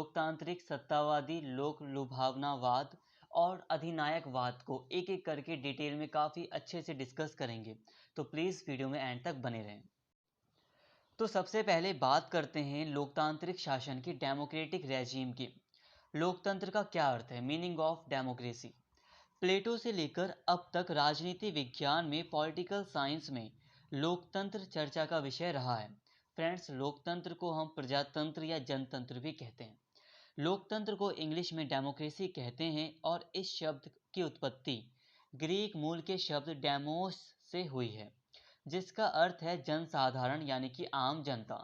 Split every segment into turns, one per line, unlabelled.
लोकतांत्रिक, सत्तावादी, लोक लुभावनावाद और अधिनायकवाद को एक एक करके डिटेल में काफ़ी अच्छे से डिस्कस करेंगे, तो प्लीज़ वीडियो में एंड तक बने रहें। तो सबसे पहले बात करते हैं लोकतांत्रिक शासन की, डेमोक्रेटिक रेजीम की। लोकतंत्र का क्या अर्थ है, मीनिंग ऑफ डेमोक्रेसी। प्लेटो से लेकर अब तक राजनीति विज्ञान में, पॉलिटिकल साइंस में लोकतंत्र चर्चा का विषय रहा है। फ्रेंड्स, लोकतंत्र को हम प्रजातंत्र या जनतंत्र भी कहते हैं। लोकतंत्र को इंग्लिश में डेमोक्रेसी कहते हैं और इस शब्द की उत्पत्ति ग्रीक मूल के शब्द डेमोस से हुई है, जिसका अर्थ है जनसाधारण यानी कि आम जनता।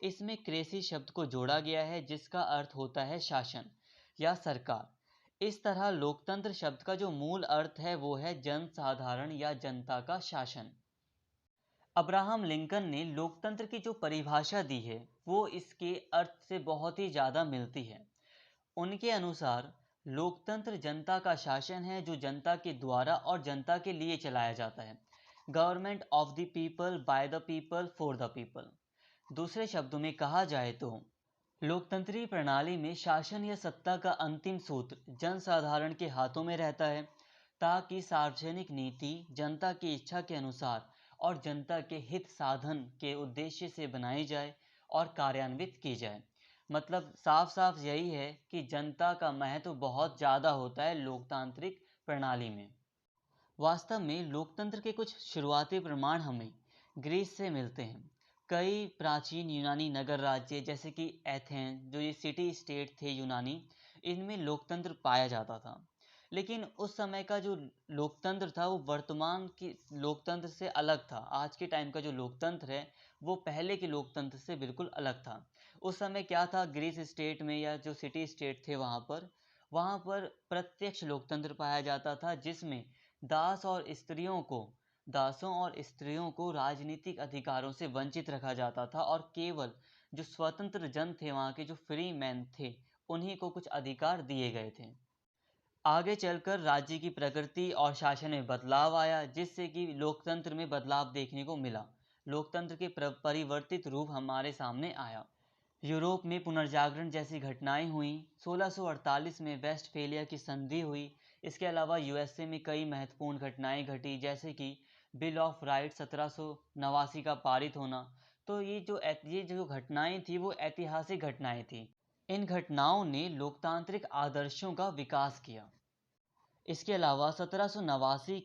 इसमें क्रेसी शब्द को जोड़ा गया है जिसका अर्थ होता है शासन या सरकार। इस तरह लोकतंत्र शब्द का जो मूल अर्थ है वो है जनसाधारण या जनता का शासन। अब्राहम लिंकन ने लोकतंत्र की जो परिभाषा दी है वो इसके अर्थ से बहुत ही ज़्यादा मिलती है। उनके अनुसार लोकतंत्र जनता का शासन है जो जनता के द्वारा और जनता के लिए चलाया जाता है। Government of the people, by the people, for the people. दूसरे शब्दों में कहा जाए तो लोकतंत्रीय प्रणाली में शासन या सत्ता का अंतिम सूत्र जनसाधारण के हाथों में रहता है, ताकि सार्वजनिक नीति जनता की इच्छा के अनुसार और जनता के हित साधन के उद्देश्य से बनाई जाए और कार्यान्वित की जाए। मतलब साफ साफ यही है कि जनता का महत्व बहुत ज़्यादा होता है लोकतांत्रिक प्रणाली में। वास्तव में लोकतंत्र के कुछ शुरुआती प्रमाण हमें ग्रीस से मिलते हैं। कई प्राचीन यूनानी नगर राज्य जैसे कि एथेंस, जो ये सिटी स्टेट थे यूनानी, इनमें लोकतंत्र पाया जाता था। लेकिन उस समय का जो लोकतंत्र था वो वर्तमान की लोकतंत्र से अलग था। आज के टाइम का जो लोकतंत्र है वो पहले के लोकतंत्र से बिल्कुल अलग था। उस समय क्या था, ग्रीस स्टेट में या जो सिटी स्टेट थे वहाँ पर प्रत्यक्ष लोकतंत्र पाया जाता था, जिसमें दासों और स्त्रियों को राजनीतिक अधिकारों से वंचित रखा जाता था और केवल जो स्वतंत्र जन थे, वहाँ के जो फ्री मैन थे, उन्हीं को कुछ अधिकार दिए गए थे। आगे चलकर राज्य की प्रकृति और शासन में बदलाव आया, जिससे कि लोकतंत्र में बदलाव देखने को मिला। लोकतंत्र के परिवर्तित रूप हमारे सामने आया। यूरोप में पुनर्जागरण जैसी घटनाएं हुई। 1648 में वेस्टफेलिया की संधि हुई। इसके अलावा यूएसए में कई महत्वपूर्ण घटनाएं घटी, जैसे कि बिल ऑफ राइट 1789 का पारित होना। तो ये जो घटनाएं थी वो ऐतिहासिक घटनाएं थी। इन घटनाओं ने लोकतांत्रिक आदर्शों का विकास किया। इसके अलावा 1789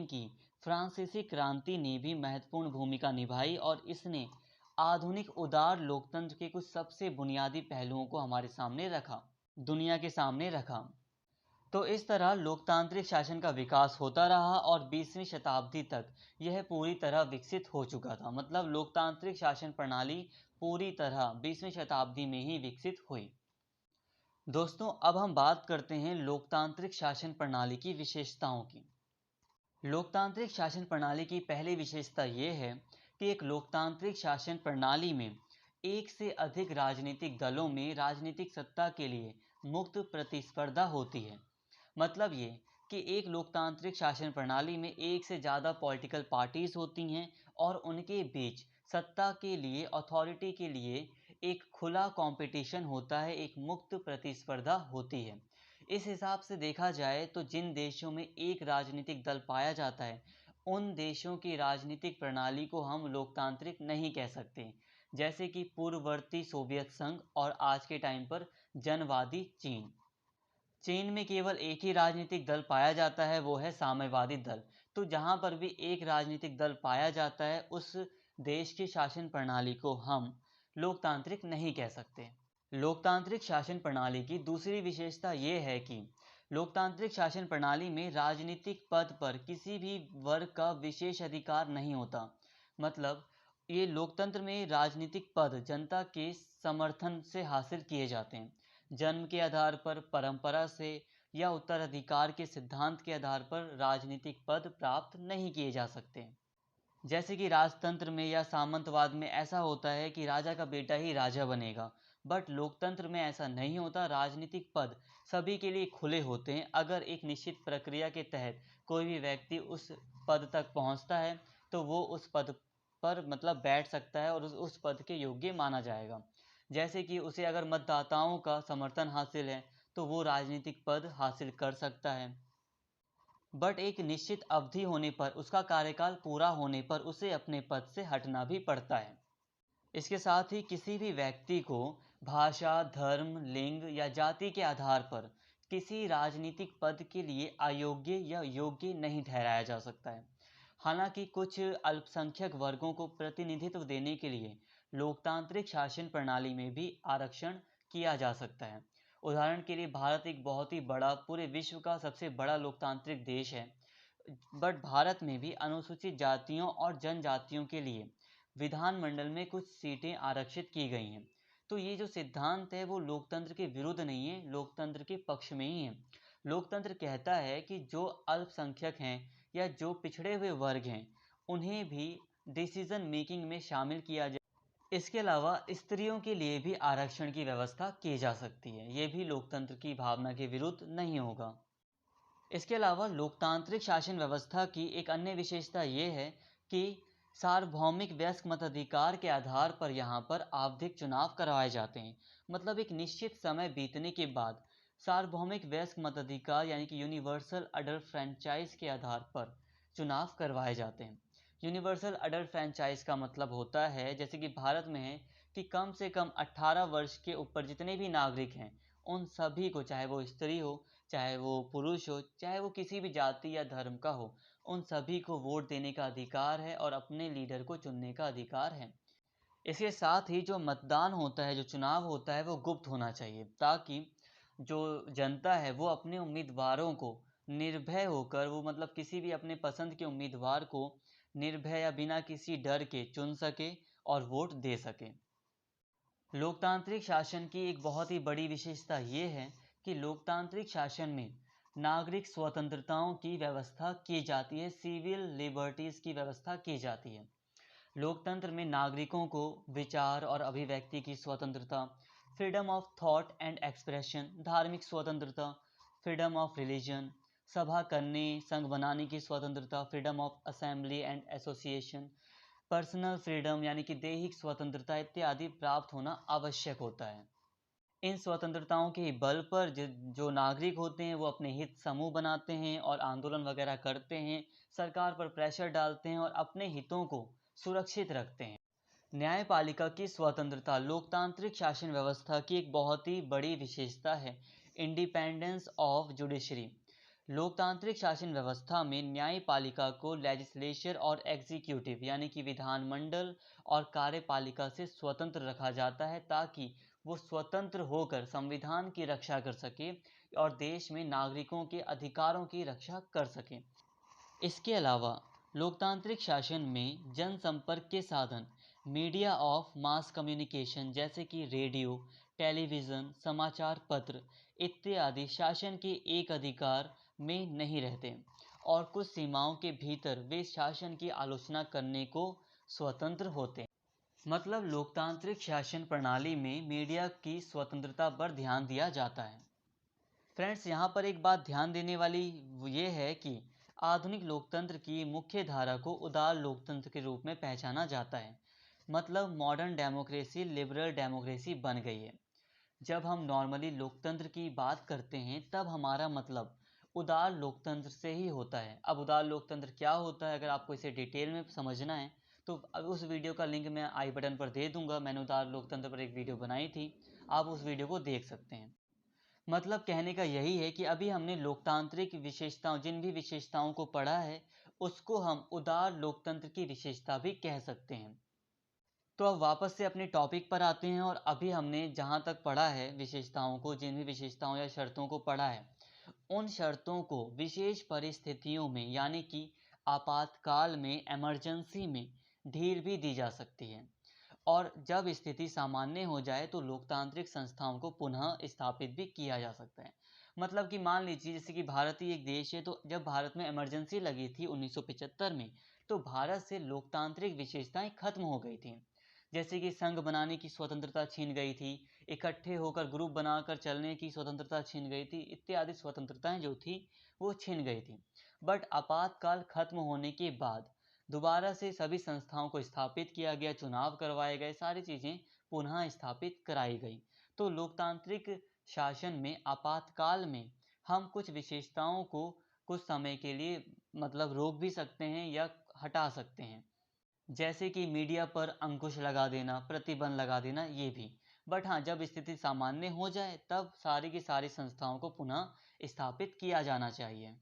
की फ्रांसीसी क्रांति ने भी महत्वपूर्ण भूमिका निभाई और इसने आधुनिक उदार लोकतंत्र के कुछ सबसे बुनियादी पहलुओं को हमारे सामने रखा, दुनिया के सामने रखा। तो इस तरह लोकतांत्रिक शासन का विकास होता रहा और 20वीं शताब्दी तक यह पूरी तरह विकसित हो चुका था। मतलब लोकतांत्रिक शासन प्रणाली पूरी तरह 20वीं शताब्दी में ही विकसित हुई। दोस्तों, अब हम बात करते हैं लोकतांत्रिक शासन प्रणाली की विशेषताओं की। लोकतांत्रिक शासन प्रणाली की पहली विशेषता ये है कि एक लोकतांत्रिक शासन प्रणाली में एक से अधिक राजनीतिक दलों में राजनीतिक सत्ता के लिए मुक्त प्रतिस्पर्धा होती है। मतलब ये कि एक लोकतांत्रिक शासन प्रणाली में एक से ज़्यादा पॉलिटिकल पार्टीज होती हैं और उनके बीच सत्ता के लिए, अथॉरिटी के लिए एक खुला कंपटीशन होता है, एक मुक्त प्रतिस्पर्धा होती है। इस हिसाब से देखा जाए तो जिन देशों में एक राजनीतिक दल पाया जाता है, उन देशों की राजनीतिक प्रणाली को हम लोकतांत्रिक नहीं कह सकते। जैसे कि पूर्ववर्ती सोवियत संघ और आज के टाइम पर जनवादी चीन। चीन में केवल एक ही राजनीतिक दल पाया जाता है, वो है साम्यवादी दल। तो जहाँ पर भी एक राजनीतिक दल पाया जाता है, उस देश की शासन प्रणाली को हम लोकतांत्रिक नहीं कह सकते। लोकतांत्रिक शासन प्रणाली की दूसरी विशेषता ये है कि लोकतांत्रिक शासन प्रणाली में राजनीतिक पद पर किसी भी वर्ग का विशेष अधिकार नहीं होता। मतलब ये लोकतंत्र में राजनीतिक पद जनता के समर्थन से हासिल किए जाते हैं। जन्म के आधार पर, परंपरा से या उत्तराधिकार के सिद्धांत के आधार पर राजनीतिक पद प्राप्त नहीं किए जा सकते। जैसे कि राजतंत्र में या सामंतवाद में ऐसा होता है कि राजा का बेटा ही राजा बनेगा, बट लोकतंत्र में ऐसा नहीं होता। राजनीतिक पद सभी के लिए खुले होते हैं। अगर एक निश्चित प्रक्रिया के तहत कोई भी व्यक्ति उस पद तक पहुंचता है तो वो उस पद पर मतलब बैठ सकता है और उस पद के योग्य माना जाएगा। जैसे कि उसे अगर मतदाताओं का समर्थन हासिल है तो वो राजनीतिक पद हासिल कर सकता है, बट एक निश्चित अवधि होने पर, उसका कार्यकाल पूरा होने पर उसे अपने पद से हटना भी पड़ता है। इसके साथ ही किसी भी व्यक्ति को भाषा, धर्म, लिंग या जाति के आधार पर किसी राजनीतिक पद के लिए अयोग्य या योग्य नहीं ठहराया जा सकता है। हालांकि कुछ अल्पसंख्यक वर्गों को प्रतिनिधित्व देने के लिए लोकतांत्रिक शासन प्रणाली में भी आरक्षण किया जा सकता है। उदाहरण के लिए भारत एक बहुत ही बड़ा, पूरे विश्व का सबसे बड़ा लोकतांत्रिक देश है, बट भारत में भी अनुसूचित जातियों और जनजातियों के लिए विधानमंडल में कुछ सीटें आरक्षित की गई हैं। तो ये जो सिद्धांत है वो लोकतंत्र के विरुद्ध नहीं है, लोकतंत्र के पक्ष में ही है। लोकतंत्र कहता है कि जो अल्पसंख्यक हैं या जो पिछड़े हुए वर्ग हैं उन्हें भी डिसीजन मेकिंग में शामिल किया जाए। इसके अलावा स्त्रियों के लिए भी आरक्षण की व्यवस्था की जा सकती है, ये भी लोकतंत्र की भावना के विरुद्ध नहीं होगा। इसके अलावा लोकतांत्रिक शासन व्यवस्था की एक अन्य विशेषता ये है कि सार्वभौमिक वयस्क मताधिकार के आधार पर यहाँ पर आवधिक चुनाव करवाए जाते हैं। मतलब एक निश्चित समय बीतने के बाद सार्वभौमिक वयस्क मताधिकार यानी कि यूनिवर्सल अडल्ट फ्रेंचाइज के आधार पर चुनाव करवाए जाते हैं। यूनिवर्सल अडल्ट फ्रेंचाइज का मतलब होता है, जैसे कि भारत में है, कि कम से कम 18 वर्ष के ऊपर जितने भी नागरिक हैं उन सभी को, चाहे वो स्त्री हो, चाहे वो पुरुष हो, चाहे वो किसी भी जाति या धर्म का हो, उन सभी को वोट देने का अधिकार है और अपने लीडर को चुनने का अधिकार है। इसके साथ ही जो मतदान होता है, जो चुनाव होता है, वो गुप्त होना चाहिए, ताकि जो जनता है वो अपने उम्मीदवारों को निर्भय होकर, वो मतलब किसी भी अपने पसंद के उम्मीदवार को निर्भय या बिना किसी डर के चुन सके और वोट दे सके। लोकतांत्रिक शासन की एक बहुत ही बड़ी विशेषता ये है कि लोकतांत्रिक शासन में नागरिक स्वतंत्रताओं की व्यवस्था की जाती है, सिविल लिबर्टीज की व्यवस्था की जाती है। लोकतंत्र में नागरिकों को विचार और अभिव्यक्ति की स्वतंत्रता, freedom of thought and expression, धार्मिक स्वतंत्रता, फ्रीडम ऑफ रिलीजन, सभा करने, संघ बनाने की स्वतंत्रता, freedom of assembly and association, personal freedom यानी कि दैहिक स्वतंत्रता इत्यादि प्राप्त होना आवश्यक होता है। इन स्वतंत्रताओं के बल पर जो नागरिक होते हैं वो अपने हित समूह बनाते हैं और आंदोलन वगैरह करते हैं, सरकार पर प्रेशर डालते हैं और अपने हितों को सुरक्षित रखते हैं। न्यायपालिका की स्वतंत्रता लोकतांत्रिक शासन व्यवस्था की एक बहुत ही बड़ी विशेषता है। Independence of judiciary. लोकतांत्रिक शासन व्यवस्था में न्यायपालिका को लेजिस्लेचर और एग्जीक्यूटिव यानी कि विधानमंडल और कार्यपालिका से स्वतंत्र रखा जाता है, ताकि वो स्वतंत्र होकर संविधान की रक्षा कर सके और देश में नागरिकों के अधिकारों की रक्षा कर सके। इसके अलावा लोकतांत्रिक शासन में जनसंपर्क के साधन, मीडिया ऑफ मास कम्युनिकेशन जैसे कि रेडियो, टेलीविज़न, समाचार पत्र इत्यादि शासन के एक अधिकार में नहीं रहते और कुछ सीमाओं के भीतर वे शासन की आलोचना करने को स्वतंत्र होते हैं। मतलब लोकतांत्रिक शासन प्रणाली में मीडिया की स्वतंत्रता पर ध्यान दिया जाता है। फ्रेंड्स, यहाँ पर एक बात ध्यान देने वाली ये है कि आधुनिक लोकतंत्र की मुख्य धारा को उदार लोकतंत्र के रूप में पहचाना जाता है। मतलब मॉडर्न डेमोक्रेसी लिबरल डेमोक्रेसी बन गई है। जब हम नॉर्मली लोकतंत्र की बात करते हैं तब हमारा मतलब उदार लोकतंत्र से ही होता है। अब उदार लोकतंत्र क्या होता है, अगर आपको इसे डिटेल में समझना है तो अब उस वीडियो का लिंक मैं आई बटन पर दे दूंगा। मैंने उदार लोकतंत्र पर एक वीडियो बनाई थी, आप उस वीडियो को देख सकते हैं। मतलब कहने का यही है कि अभी हमने लोकतांत्रिक विशेषताओं, जिन भी विशेषताओं को पढ़ा है उसको हम उदार लोकतंत्र की विशेषता भी कह सकते हैं। तो अब वापस से अपने टॉपिक पर आते हैं और अभी हमने जहाँ तक पढ़ा है विशेषताओं को, जिन भी विशेषताओं या शर्तों को पढ़ा है, उन शर्तों को विशेष परिस्थितियों में यानी कि आपातकाल में, इमरजेंसी में ढील भी दी जा सकती है और जब स्थिति सामान्य हो जाए तो लोकतांत्रिक संस्थाओं को पुनः स्थापित भी किया जा सकता है। मतलब कि मान लीजिए जैसे कि भारत ही एक देश है, तो जब भारत में इमरजेंसी लगी थी 1975 में, तो भारत से लोकतांत्रिक विशेषताएं खत्म हो गई थी। जैसे कि संघ बनाने की स्वतंत्रता छीन गई थी, इकट्ठे होकर ग्रुप बनाकर चलने की स्वतंत्रता छीन गई थी, इत्यादि स्वतंत्रताएं जो थी वो छीन गई थी। बट आपातकाल खत्म होने के बाद दोबारा से सभी संस्थाओं को स्थापित किया गया, चुनाव करवाए गए, सारी चीज़ें पुनः स्थापित कराई गई। तो लोकतांत्रिक शासन में आपातकाल में हम कुछ विशेषताओं को कुछ समय के लिए मतलब रोक भी सकते हैं या हटा सकते हैं, जैसे कि मीडिया पर अंकुश लगा देना, प्रतिबंध लगा देना, ये भी। बट हाँ, जब स्थिति सामान्य हो जाए तब सारी की सारी संस्थाओं को पुनः स्थापित किया जाना चाहिए।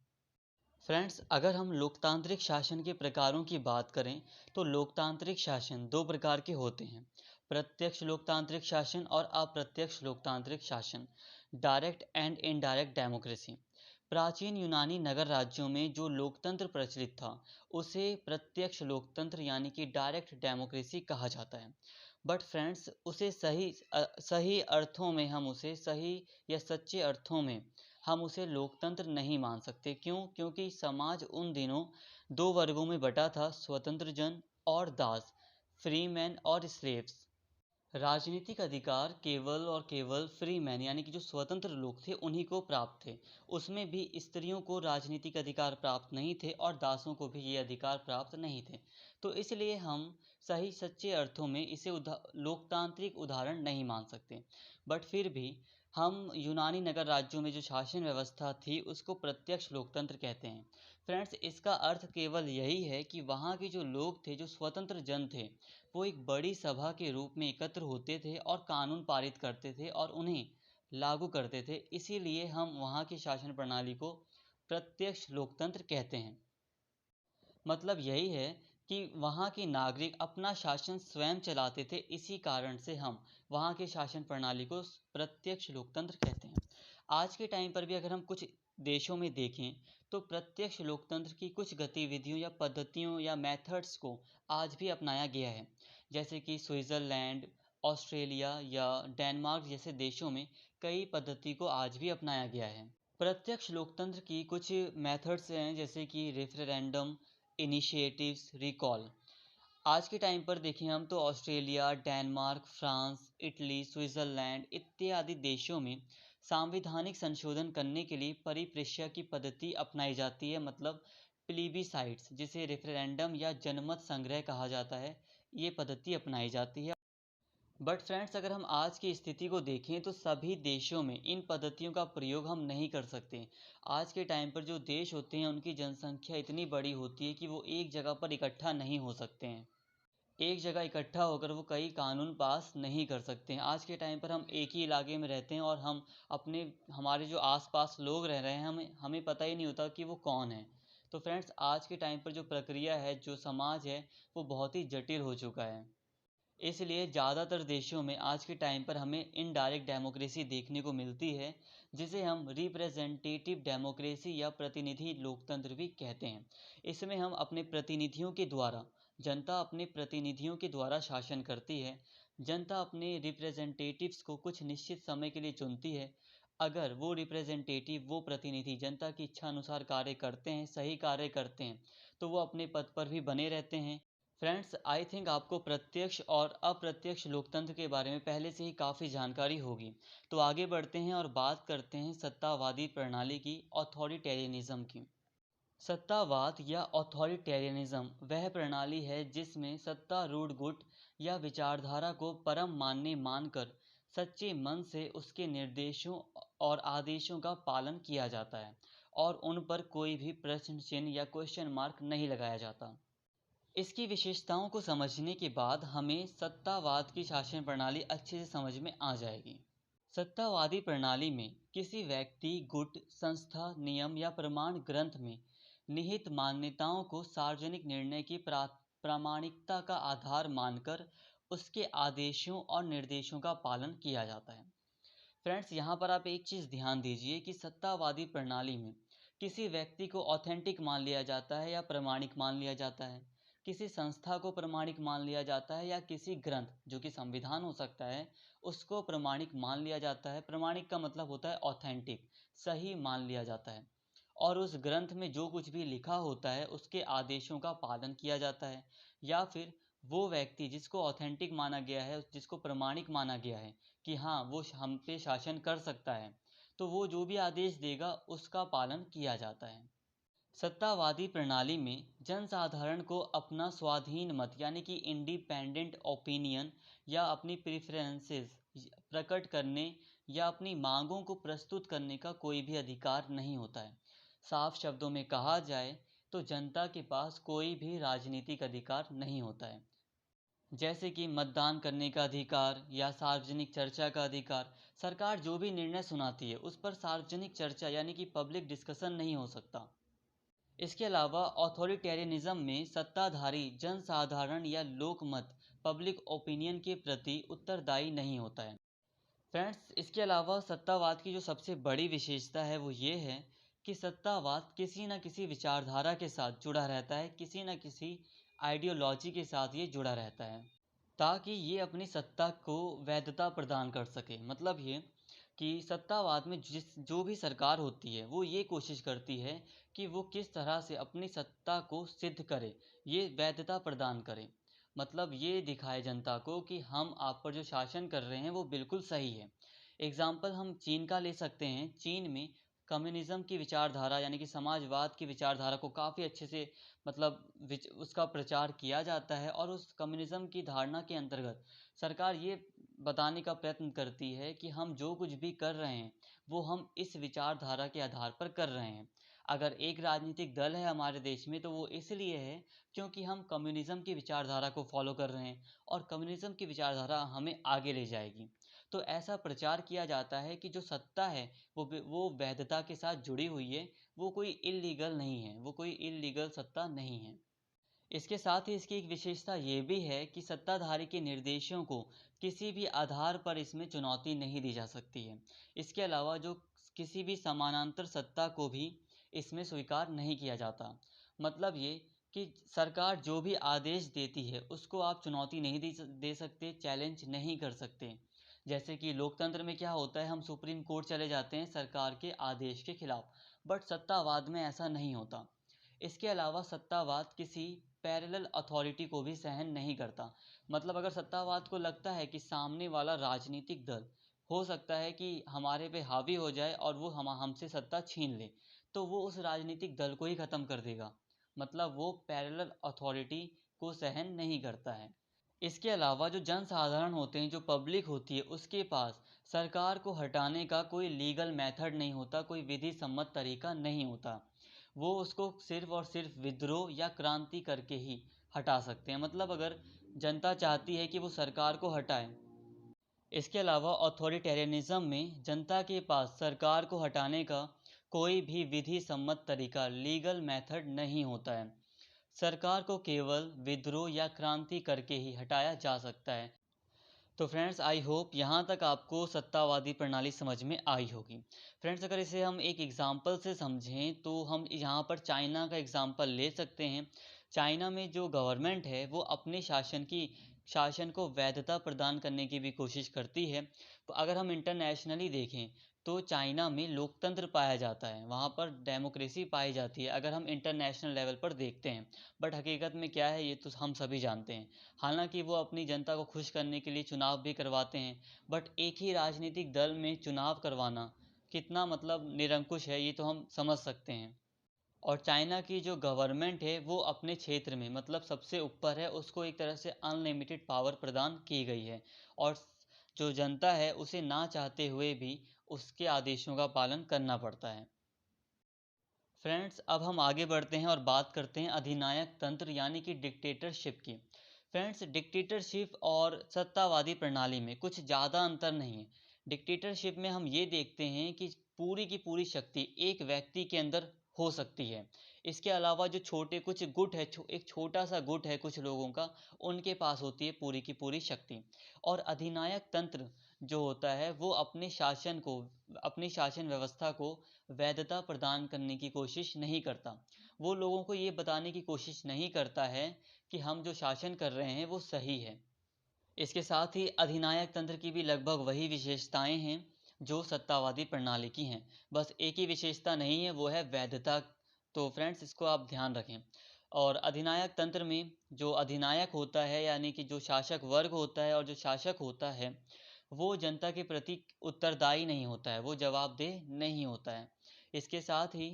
फ्रेंड्स, अगर हम लोकतांत्रिक शासन के प्रकारों की बात करें तो लोकतांत्रिक शासन दो प्रकार के होते हैं, प्रत्यक्ष लोकतांत्रिक शासन और अप्रत्यक्ष लोकतांत्रिक शासन, डायरेक्ट एंड इनडायरेक्ट डेमोक्रेसी। प्राचीन यूनानी नगर राज्यों में जो लोकतंत्र प्रचलित था उसे प्रत्यक्ष लोकतंत्र यानी कि डायरेक्ट डेमोक्रेसी कहा जाता है। बट फ्रेंड्स, उसे सही अर्थों में हम उसे सही या सच्चे अर्थों में हम उसे लोकतंत्र नहीं मान सकते। क्यों? क्योंकि समाज उन दिनों दो वर्गों में बटा था, स्वतंत्र जन और दास, फ्री मैन और स्लेव्स। राजनीतिक अधिकार केवल और केवल फ्री मैन यानी कि जो स्वतंत्र लोग थे उन्हीं को प्राप्त थे। उसमें भी स्त्रियों को राजनीतिक अधिकार प्राप्त नहीं थे और दासों को भी ये अधिकार प्राप्त नहीं थे। तो इसलिए हम सही सच्चे अर्थों में इसे लोकतांत्रिक उदाहरण नहीं मान सकते। बट फिर भी हम यूनानी नगर राज्यों में जो शासन व्यवस्था थी उसको प्रत्यक्ष लोकतंत्र कहते हैं। फ्रेंड्स, इसका अर्थ केवल यही है कि वहाँ के जो लोग थे, जो स्वतंत्र जन थे, वो एक बड़ी सभा के रूप में एकत्र होते थे और कानून पारित करते थे और उन्हें लागू करते थे। इसीलिए हम वहाँ की शासन प्रणाली को प्रत्यक्ष लोकतंत्र कहते हैं। मतलब यही है कि वहाँ के नागरिक अपना शासन स्वयं चलाते थे, इसी कारण से हम वहाँ के शासन प्रणाली को प्रत्यक्ष लोकतंत्र कहते हैं। आज के टाइम पर भी अगर हम कुछ देशों में देखें तो प्रत्यक्ष लोकतंत्र की कुछ गतिविधियों या पद्धतियों या मेथड्स को आज भी अपनाया गया है, जैसे कि स्विट्ज़रलैंड, ऑस्ट्रेलिया या डेनमार्क जैसे देशों में कई पद्धति को आज भी अपनाया गया है। प्रत्यक्ष लोकतंत्र की कुछ मेथड्स हैं, जैसे कि रेफरेंडम, इनिशिएटिव्स, रिकॉल। आज के टाइम पर देखें हम तो Australia, Denmark, France, Italy, Switzerland इत्यादि देशों में सांविधानिक संशोधन करने के लिए परिप्रेक्ष्य की पद्धति अपनाई जाती है, मतलब प्लीबिसाइट्स, जिसे रेफरेंडम या जनमत संग्रह कहा जाता है, ये पद्धति अपनाई जाती है। बट फ्रेंड्स, अगर हम आज की स्थिति को देखें तो सभी देशों में इन पद्धतियों का प्रयोग हम नहीं कर सकते। आज के टाइम पर जो देश होते हैं उनकी जनसंख्या इतनी बड़ी होती है कि वो एक जगह पर इकट्ठा नहीं हो सकते हैं। एक जगह इकट्ठा होकर वो कई कानून पास नहीं कर सकते हैं। आज के टाइम पर हम एक ही इलाके में रहते हैं और हम हमारे जो आसपास लोग रह रहे हैं हमें हमें पता ही नहीं होता कि वो कौन है। तो फ्रेंड्स, आज के टाइम पर जो प्रक्रिया है, जो समाज है, वो बहुत ही जटिल हो चुका है। इसलिए ज़्यादातर देशों में आज के टाइम पर हमें इनडायरेक्ट डेमोक्रेसी देखने को मिलती है, जिसे हम रिप्रेजेंटेटिव डेमोक्रेसी या प्रतिनिधि लोकतंत्र भी कहते हैं। इसमें हम अपने प्रतिनिधियों के द्वारा जनता अपने प्रतिनिधियों के द्वारा शासन करती है। जनता अपने रिप्रेजेंटेटिव्स को कुछ निश्चित समय के लिए चुनती है। अगर वो रिप्रेजेंटेटिव, वो प्रतिनिधि जनता की इच्छा अनुसार कार्य करते हैं, सही कार्य करते हैं, तो वो अपने पद पर भी बने रहते हैं। फ्रेंड्स, आई थिंक आपको प्रत्यक्ष और अप्रत्यक्ष लोकतंत्र के बारे में पहले से ही काफ़ी जानकारी होगी। तो आगे बढ़ते हैं और बात करते हैं सत्तावादी प्रणाली की, ऑथोरिटेरियनिज्म की। सत्तावाद या ऑथोरिटेरियनिज्म वह प्रणाली है जिसमें सत्तारूढ़ गुट या विचारधारा को परम मान्य मानकर सच्चे मन से उसके निर्देशों और आदेशों का पालन किया जाता है और उन पर कोई भी प्रश्न चिन्ह या क्वेश्चन मार्क नहीं लगाया जाता। इसकी विशेषताओं को समझने के बाद हमें सत्तावाद की शासन प्रणाली अच्छे से समझ में आ जाएगी। सत्तावादी प्रणाली में किसी व्यक्ति, गुट, संस्था, नियम या प्रमाण ग्रंथ में निहित मान्यताओं को सार्वजनिक निर्णय की प्रामाणिकता का आधार मानकर उसके आदेशों और निर्देशों का पालन किया जाता है। फ्रेंड्स, यहाँ पर आप एक चीज़ ध्यान दीजिए कि सत्तावादी प्रणाली में किसी व्यक्ति को ऑथेंटिक मान लिया जाता है या प्रमाणिक मान लिया जाता है, किसी संस्था को प्रमाणिक मान लिया जाता है या किसी ग्रंथ, जो कि संविधान हो सकता है, उसको प्रमाणिक मान लिया जाता है। प्रमाणिक का मतलब होता है ऑथेंटिक, सही मान लिया जाता है। और उस ग्रंथ में जो कुछ भी लिखा होता है उसके आदेशों का पालन किया जाता है। या फिर वो व्यक्ति जिसको ऑथेंटिक माना गया है, जिसको प्रमाणिक माना गया है कि हाँ वो हम पे शासन कर सकता है, तो वो जो भी आदेश देगा उसका पालन किया जाता है। सत्तावादी प्रणाली में जनसाधारण को अपना स्वाधीन मत यानी कि इंडिपेंडेंट ओपिनियन या अपनी प्रेफरेंसेस प्रकट करने या अपनी मांगों को प्रस्तुत करने का कोई भी अधिकार नहीं होता है। साफ शब्दों में कहा जाए तो जनता के पास कोई भी राजनीतिक अधिकार नहीं होता है, जैसे कि मतदान करने का अधिकार या सार्वजनिक चर्चा का अधिकार। सरकार जो भी निर्णय सुनाती है उस पर सार्वजनिक चर्चा यानी कि पब्लिक डिस्कशन नहीं हो सकता। इसके अलावा ऑथोरिटेरियनिज्म में सत्ताधारी जनसाधारण या लोकमत पब्लिक ओपिनियन के प्रति उत्तरदायी नहीं होता है। फ्रेंड्स, इसके अलावा सत्तावाद की जो सबसे बड़ी विशेषता है वो ये है कि सत्तावाद किसी न किसी विचारधारा के साथ जुड़ा रहता है, किसी न किसी आइडियोलॉजी के साथ ये जुड़ा रहता है, ताकि ये अपनी सत्ता को वैधता प्रदान कर सके। मतलब ये कि सत्तावाद में जो भी सरकार होती है वो ये कोशिश करती है कि वो किस तरह से अपनी सत्ता को सिद्ध करे, ये वैधता प्रदान करे। मतलब ये दिखाए जनता को कि हम आप पर जो शासन कर रहे हैं वो बिल्कुल सही है। एग्जाम्पल हम चीन का ले सकते हैं। चीन में कम्युनिज्म की विचारधारा यानी कि समाजवाद की विचारधारा को काफ़ी अच्छे से मतलब उसका प्रचार किया जाता है, और उस कम्युनिज्म की धारणा के अंतर्गत सरकार ये बताने का प्रयत्न करती है कि हम जो कुछ भी कर रहे हैं वो हम इस विचारधारा के आधार पर कर रहे हैं। अगर एक राजनीतिक दल है हमारे देश में तो वो इसलिए है क्योंकि हम कम्युनिज्म की विचारधारा को फॉलो कर रहे हैं और कम्युनिज्म की विचारधारा हमें आगे ले जाएगी। तो ऐसा प्रचार किया जाता है कि जो सत्ता है वो वैधता के साथ जुड़ी हुई है, वो कोई इल्लीगल नहीं है, वो कोई इल्लीगल सत्ता नहीं है। इसके साथ ही इसकी एक विशेषता ये भी है कि सत्ताधारी के निर्देशों को किसी भी आधार पर इसमें चुनौती नहीं दी जा सकती है। इसके अलावा जो किसी भी समानांतर सत्ता को भी इसमें स्वीकार नहीं किया जाता। मतलब ये कि सरकार जो भी आदेश देती है उसको आप चुनौती नहीं दे सकते, चैलेंज नहीं कर सकते। जैसे कि लोकतंत्र में क्या होता है, हम सुप्रीम कोर्ट चले जाते हैं सरकार के आदेश के खिलाफ, बट सत्तावाद में ऐसा नहीं होता। इसके अलावा सत्तावाद किसी पैरेलल अथॉरिटी को भी सहन नहीं करता। मतलब अगर सत्तावाद को लगता है कि सामने वाला राजनीतिक दल हो सकता है कि हमारे पे हावी हो जाए और वो हमसे सत्ता छीन ले, तो वो उस राजनीतिक दल को ही ख़त्म कर देगा। मतलब वो पैरेलल अथॉरिटी को सहन नहीं करता है। इसके अलावा जो जनसाधारण होते हैं, जो पब्लिक होती है, उसके पास सरकार को हटाने का कोई लीगल मेथड नहीं होता, कोई विधि सम्मत तरीका नहीं होता। वो उसको सिर्फ और सिर्फ विद्रोह या क्रांति करके ही हटा सकते हैं। मतलब अगर जनता चाहती है कि वो सरकार को हटाए। इसके अलावा ऑथोरिटेरियनिज्म में जनता के पास सरकार को हटाने का कोई भी विधि सम्मत तरीका, लीगल मेथड नहीं होता है। सरकार को केवल विद्रोह या क्रांति करके ही हटाया जा सकता है। तो फ्रेंड्स, आई होप यहाँ तक आपको सत्तावादी प्रणाली समझ में आई होगी। फ्रेंड्स, अगर इसे हम एक एग्जाम्पल से समझें तो हम यहाँ पर चाइना का एग्जाम्पल ले सकते हैं। चाइना में जो गवर्नमेंट है वो अपने शासन को वैधता प्रदान करने की भी कोशिश करती है। तो अगर हम इंटरनेशनली देखें तो चाइना में लोकतंत्र पाया जाता है, वहाँ पर डेमोक्रेसी पाई जाती है अगर हम इंटरनेशनल लेवल पर देखते हैं। बट हकीकत में क्या है ये तो हम सभी जानते हैं। हालांकि वो अपनी जनता को खुश करने के लिए चुनाव भी करवाते हैं, बट एक ही राजनीतिक दल में चुनाव करवाना कितना मतलब निरंकुश है ये तो हम समझ सकते हैं। और चाइना की जो गवर्नमेंट है वो अपने क्षेत्र में मतलब सबसे ऊपर है, उसको एक तरह से अनलिमिटेड पावर प्रदान की गई है, और जो जनता है उसे ना चाहते हुए भी उसके आदेशों का पालन करना पड़ता है। फ्रेंड्स, अब हम आगे बढ़ते हैं और बात करते हैं अधिनायक तंत्र यानी कि डिक्टेटरशिप की। फ्रेंड्स, डिक्टेटरशिप और सत्तावादी प्रणाली में कुछ ज़्यादा अंतर नहीं है। डिक्टेटरशिप में हम ये देखते हैं कि पूरी की पूरी शक्ति एक व्यक्ति के अंदर हो सकती है। इसके अलावा जो छोटे कुछ गुट है, एक छोटा सा गुट है कुछ लोगों का, उनके पास होती है पूरी की पूरी शक्ति। और अधिनायक तंत्र जो होता है वो अपनी शासन व्यवस्था को वैधता प्रदान करने की कोशिश नहीं करता। वो लोगों को ये बताने की कोशिश नहीं करता है कि हम जो शासन कर रहे हैं वो सही है। इसके साथ ही अधिनायक तंत्र की भी लगभग वही विशेषताएं हैं जो सत्तावादी प्रणाली की हैं। बस एक ही विशेषता नहीं है, वो है वैधता। तो फ्रेंड्स, इसको आप ध्यान रखें। और अधिनायक तंत्र में जो अधिनायक होता है यानी कि जो शासक वर्ग होता है और जो शासक होता है वो जनता के प्रति उत्तरदायी नहीं होता है, वो जवाबदेह नहीं होता है। इसके साथ ही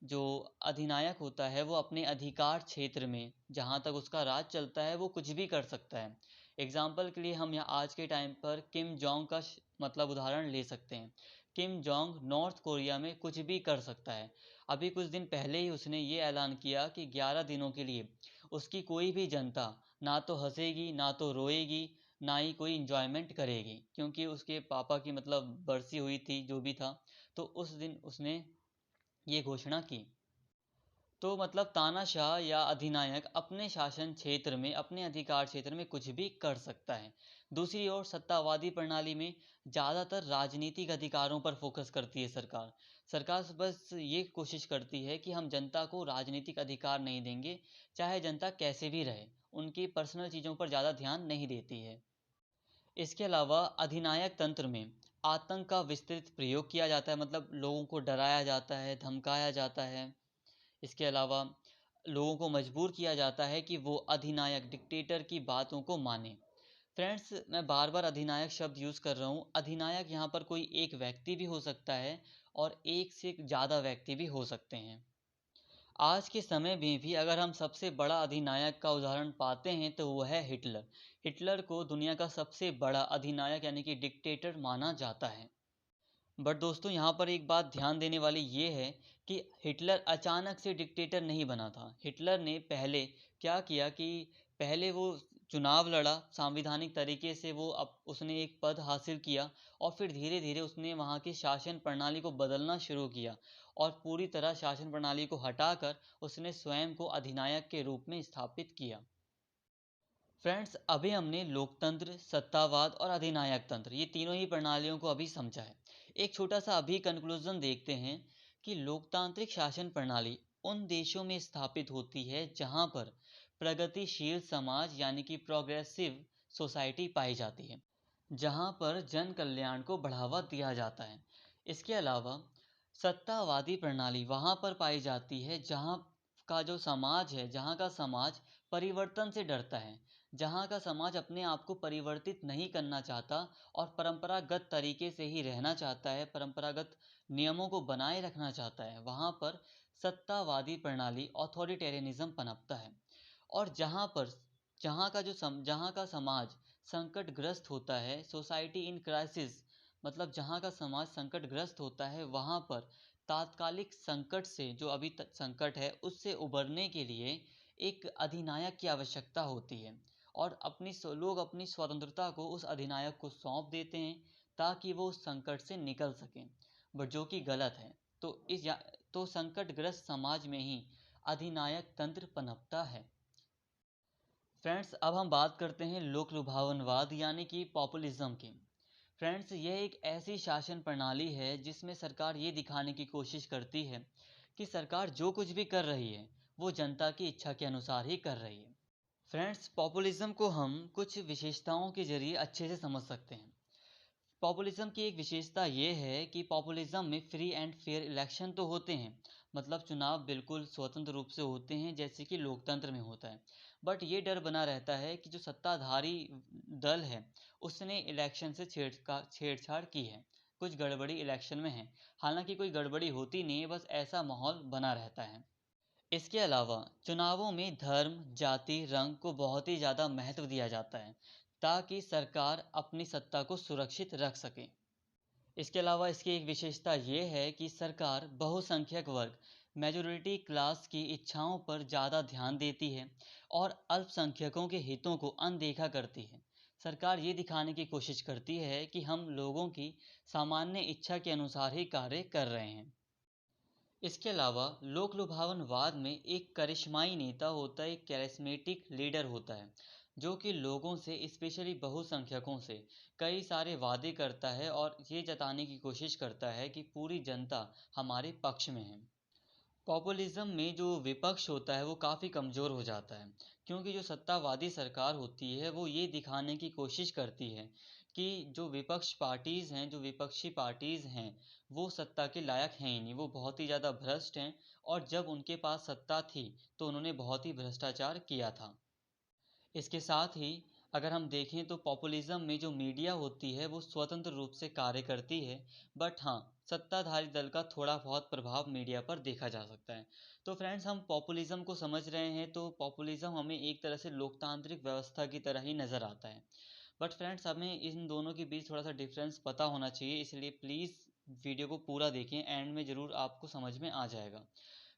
जो अधिनायक होता है वो अपने अधिकार क्षेत्र में जहाँ तक उसका राज चलता है वो कुछ भी कर सकता है। एग्जाम्पल के लिए हम यहाँ आज के टाइम पर किम जोंग का मतलब उदाहरण ले सकते हैं। किम जोंग नॉर्थ कोरिया में कुछ भी कर सकता है। अभी कुछ दिन पहले ही उसने ये ऐलान किया कि 11 दिनों के लिए उसकी कोई भी जनता ना तो हंसेगी ना तो रोएगी ना ही कोई इंजॉयमेंट करेगी, क्योंकि उसके पापा की मतलब बरसी हुई थी जो भी था, तो उस दिन उसने ये घोषणा की। तो मतलब तानाशाह या अधिनायक अपने शासन क्षेत्र में अपने अधिकार क्षेत्र में कुछ भी कर सकता है। दूसरी ओर सत्तावादी प्रणाली में ज़्यादातर राजनीतिक अधिकारों पर फोकस करती है सरकार। सरकार बस ये कोशिश करती है कि हम जनता को राजनीतिक अधिकार नहीं देंगे, चाहे जनता कैसे भी रहे, उनकी पर्सनल चीज़ों पर ज़्यादा ध्यान नहीं देती है। इसके अलावा अधिनायक तंत्र में आतंक का विस्तृत प्रयोग किया जाता है, मतलब लोगों को डराया जाता है, धमकाया जाता है। इसके अलावा लोगों को मजबूर किया जाता है कि वो अधिनायक डिक्टेटर की बातों को माने। फ्रेंड्स, मैं बार बार अधिनायक शब्द यूज़ कर रहा हूँ। अधिनायक यहाँ पर कोई एक व्यक्ति भी हो सकता है और एक से ज़्यादा व्यक्ति भी हो सकते हैं। आज के समय में भी अगर हम सबसे बड़ा अधिनायक का उदाहरण पाते हैं तो वो है हिटलर। हिटलर को दुनिया का सबसे बड़ा अधिनायक यानी कि डिक्टेटर माना जाता है। बट दोस्तों, यहाँ पर एक बात ध्यान देने वाली ये है कि हिटलर अचानक से डिक्टेटर नहीं बना था। हिटलर ने पहले क्या किया कि पहले वो चुनाव लड़ा, संवैधानिक तरीके से वो उसने एक पद हासिल किया और फिर धीरे धीरे उसने वहाँ की शासन प्रणाली को बदलना शुरू किया और पूरी तरह शासन प्रणाली को हटाकर उसने स्वयं को अधिनायक के रूप में स्थापित किया। फ्रेंड्स, अभी हमने लोकतंत्र, सत्तावाद और अधिनायक तंत्र, ये तीनों ही प्रणालियों को अभी समझा है। एक छोटा सा अभी कंक्लूजन देखते हैं कि लोकतांत्रिक शासन प्रणाली उन देशों में स्थापित होती है जहां पर प्रगतिशील समाज यानी कि प्रोग्रेसिव सोसाइटी पाई जाती है, जहां पर जन कल्याण को बढ़ावा दिया जाता है। इसके अलावा सत्तावादी प्रणाली वहां पर पाई जाती है जहां का जो समाज है, जहां का समाज परिवर्तन से डरता है, जहां का समाज अपने आप को परिवर्तित नहीं करना चाहता और परंपरागत तरीके से ही रहना चाहता है, परंपरागत नियमों को बनाए रखना चाहता है, वहां पर सत्तावादी प्रणाली ऑथोरिटेरियनिज्म पनपता है। और जहाँ का समाज संकटग्रस्त होता है, सोसाइटी इन क्राइसिस, मतलब जहाँ का समाज संकटग्रस्त होता है, वहाँ पर तात्कालिक संकट से, जो अभी तक संकट है उससे उबरने के लिए एक अधिनायक की आवश्यकता होती है और लोग अपनी स्वतंत्रता को उस अधिनायक को सौंप देते हैं ताकि वो उस संकट से निकल सकें। बट जो कि गलत है। तो संकटग्रस्त समाज में ही अधिनायक तंत्र पनपता है। फ्रेंड्स, अब हम बात करते हैं लोक लुभावनवाद यानी कि पॉपुलिज्म की। फ्रेंड्स, यह एक ऐसी शासन प्रणाली है जिसमें सरकार ये दिखाने की कोशिश करती है कि सरकार जो कुछ भी कर रही है वो जनता की इच्छा के अनुसार ही कर रही है। फ्रेंड्स, पॉपुलिज्म को हम कुछ विशेषताओं के जरिए अच्छे से समझ सकते हैं। पॉपुलिज्म की एक विशेषता ये है कि पॉपुलिज्म में फ्री एंड फेयर इलेक्शन तो होते हैं, मतलब चुनाव बिल्कुल स्वतंत्र रूप से होते हैं जैसे कि लोकतंत्र में होता है। बट ये डर बना रहता है कि जो सत्ताधारी दल है उसने इलेक्शन से छेड़छाड़ की है, कुछ गड़बड़ी इलेक्शन में है। हालांकि कोई गड़बड़ी होती नहीं है, बस ऐसा माहौल बना रहता है। इसके अलावा चुनावों में धर्म, जाति, रंग को बहुत ही ज़्यादा महत्व दिया जाता है ताकि सरकार अपनी सत्ता को सुरक्षित रख सके। इसके अलावा इसकी एक विशेषता ये है कि सरकार बहुसंख्यक वर्ग, मेजॉरिटी क्लास की इच्छाओं पर ज़्यादा ध्यान देती है और अल्पसंख्यकों के हितों को अनदेखा करती है। सरकार ये दिखाने की कोशिश करती है कि हम लोगों की सामान्य इच्छा के अनुसार ही कार्य कर रहे हैं। इसके अलावा लोक लुभावनवाद में एक करिश्माई नेता होता है, एक कैरिस्मेटिक लीडर होता है जो कि लोगों से, स्पेशली बहुसंख्यकों से कई सारे वादे करता है और ये जताने की कोशिश करता है कि पूरी जनता हमारे पक्ष में है। पॉपुलिज्म में जो विपक्ष होता है वो काफ़ी कमज़ोर हो जाता है, क्योंकि जो सत्तावादी सरकार होती है वो ये दिखाने की कोशिश करती है कि जो विपक्षी पार्टीज़ हैं वो सत्ता के लायक हैं ही नहीं, वो बहुत ही ज़्यादा भ्रष्ट हैं और जब उनके पास सत्ता थी तो उन्होंने बहुत ही भ्रष्टाचार किया था। इसके साथ ही अगर हम देखें तो पॉपुलिज्म में जो मीडिया होती है वो स्वतंत्र रूप से कार्य करती है, बट हाँ, सत्ताधारी दल का थोड़ा बहुत प्रभाव मीडिया पर देखा जा सकता है। तो फ्रेंड्स, हम पॉपुलिज्म को समझ रहे हैं तो पॉपुलिज्म हमें एक तरह से लोकतांत्रिक व्यवस्था की तरह ही नज़र आता है। बट फ्रेंड्स, हमें इन दोनों के बीच थोड़ा सा डिफरेंस पता होना चाहिए, इसलिए प्लीज़ वीडियो को पूरा देखें, एंड में ज़रूर आपको समझ में आ जाएगा।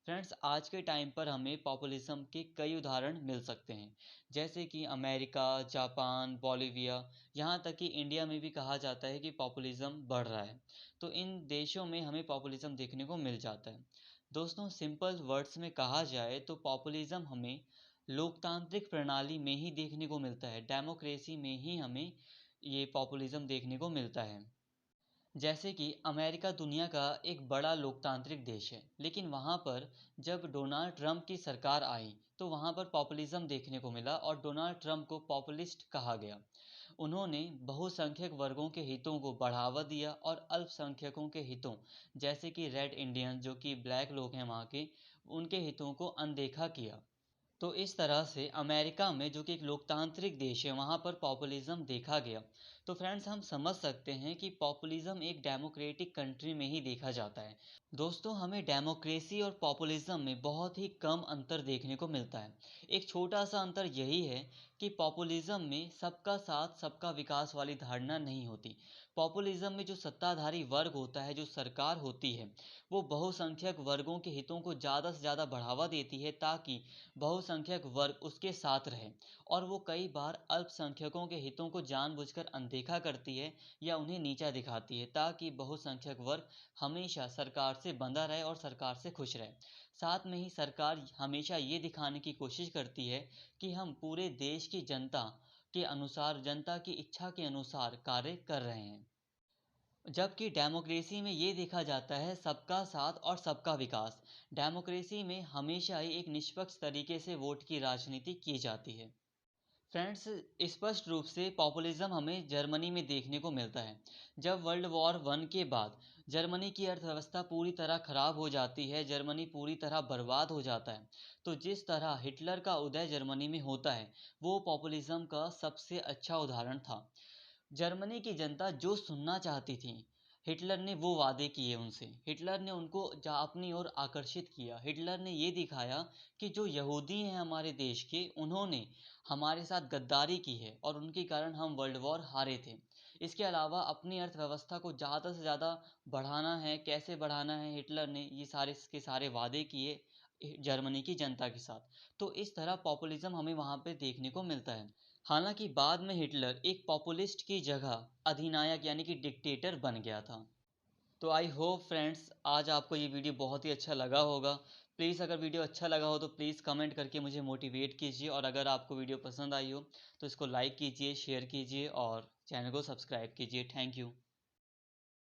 फ्रेंड्स, आज के टाइम पर हमें पॉपुलिज्म के कई उदाहरण मिल सकते हैं, जैसे कि अमेरिका, जापान, बोलिविया, यहाँ तक कि इंडिया में भी कहा जाता है कि पॉपुलिज्म बढ़ रहा है। तो इन देशों में हमें पॉपुलिज्म देखने को मिल जाता है। दोस्तों, सिंपल वर्ड्स में कहा जाए तो पॉपुलिज्म हमें लोकतांत्रिक प्रणाली में ही देखने को मिलता है, डेमोक्रेसी में ही हमें ये पॉपुलिज्म देखने को मिलता है। जैसे कि अमेरिका दुनिया का एक बड़ा लोकतांत्रिक देश है, लेकिन वहाँ पर जब डोनाल्ड ट्रंप की सरकार आई तो वहाँ पर पॉपुलिज्म देखने को मिला और डोनाल्ड ट्रंप को पॉपुलिस्ट कहा गया। उन्होंने बहुसंख्यक वर्गों के हितों को बढ़ावा दिया और अल्पसंख्यकों के हितों, जैसे कि रेड इंडियन जो कि ब्लैक लोग हैं वहाँ के, उनके हितों को अनदेखा किया। तो इस तरह से अमेरिका में, जो कि एक लोकतांत्रिक देश है, वहाँ पर पॉपुलिज्म देखा गया। तो फ्रेंड्स, हम समझ सकते हैं कि पॉपुलिज्म एक डेमोक्रेटिक कंट्री में ही देखा जाता है। दोस्तों, हमें डेमोक्रेसी और पॉपुलिज्म में बहुत ही कम अंतर देखने को मिलता है। एक छोटा सा अंतर यही है कि पॉपुलिज्म में सबका साथ सबका विकास वाली धारणा नहीं होती। पॉपुलिज्म में जो सत्ताधारी वर्ग होता है, जो सरकार होती है, वो बहुसंख्यक वर्गों के हितों को ज़्यादा से ज़्यादा बढ़ावा देती है ताकि बहुसंख्यक वर्ग उसके साथ रहे, और वो कई बार अल्पसंख्यकों के हितों को जानबूझकर अनदेखा करती है या उन्हें नीचा दिखाती है ताकि बहुसंख्यक वर्ग हमेशा सरकार से बंधा रहे और सरकार से खुश रहे। साथ में ही सरकार हमेशा ये दिखाने की कोशिश करती है कि हम पूरे देश की जनता के अनुसार, जनता की इच्छा के अनुसार कार्य कर रहे हैं। जबकि डेमोक्रेसी में ये देखा जाता है सबका साथ और सबका विकास। डेमोक्रेसी में हमेशा ही एक निष्पक्ष तरीके से वोट की राजनीति की जाती है। फ्रेंड्स, स्पष्ट रूप से पॉपुलिज्म हमें जर्मनी में देखने को मिलता है। जब वर्ल्ड वॉर वन के बाद जर्मनी की अर्थव्यवस्था पूरी तरह खराब हो जाती है, जर्मनी पूरी तरह बर्बाद हो जाता है, तो जिस तरह हिटलर का उदय जर्मनी में होता है, वो पॉपुलिज्म का सबसे अच्छा उदाहरण था। जर्मनी की जनता जो सुनना चाहती थी, हिटलर ने वो वादे किए उनसे। हिटलर ने उनको अपनी ओर आकर्षित किया। हिटलर ने ये दिखाया कि जो यहूदी हैं हमारे देश के, उन्होंने हमारे साथ गद्दारी की है और उनके कारण हम वर्ल्ड वॉर हारे थे। इसके अलावा अपनी अर्थव्यवस्था को ज़्यादा से ज़्यादा बढ़ाना है, कैसे बढ़ाना है, हिटलर ने ये सारे के सारे वादे किए जर्मनी की जनता के साथ। तो इस तरह पॉपुलिज्म हमें वहाँ पे देखने को मिलता है। हालांकि बाद में हिटलर एक पॉपुलिस्ट की जगह अधिनायक यानी कि डिक्टेटर बन गया था। तो आई होप फ्रेंड्स, आज आपको ये वीडियो बहुत ही अच्छा लगा होगा। प्लीज़, अगर वीडियो अच्छा लगा हो तो प्लीज़ कमेंट करके मुझे मोटिवेट कीजिए, और अगर आपको वीडियो पसंद आई हो तो इसको लाइक कीजिए, शेयर कीजिए और चैनल को सब्सक्राइब कीजिए। Thank you.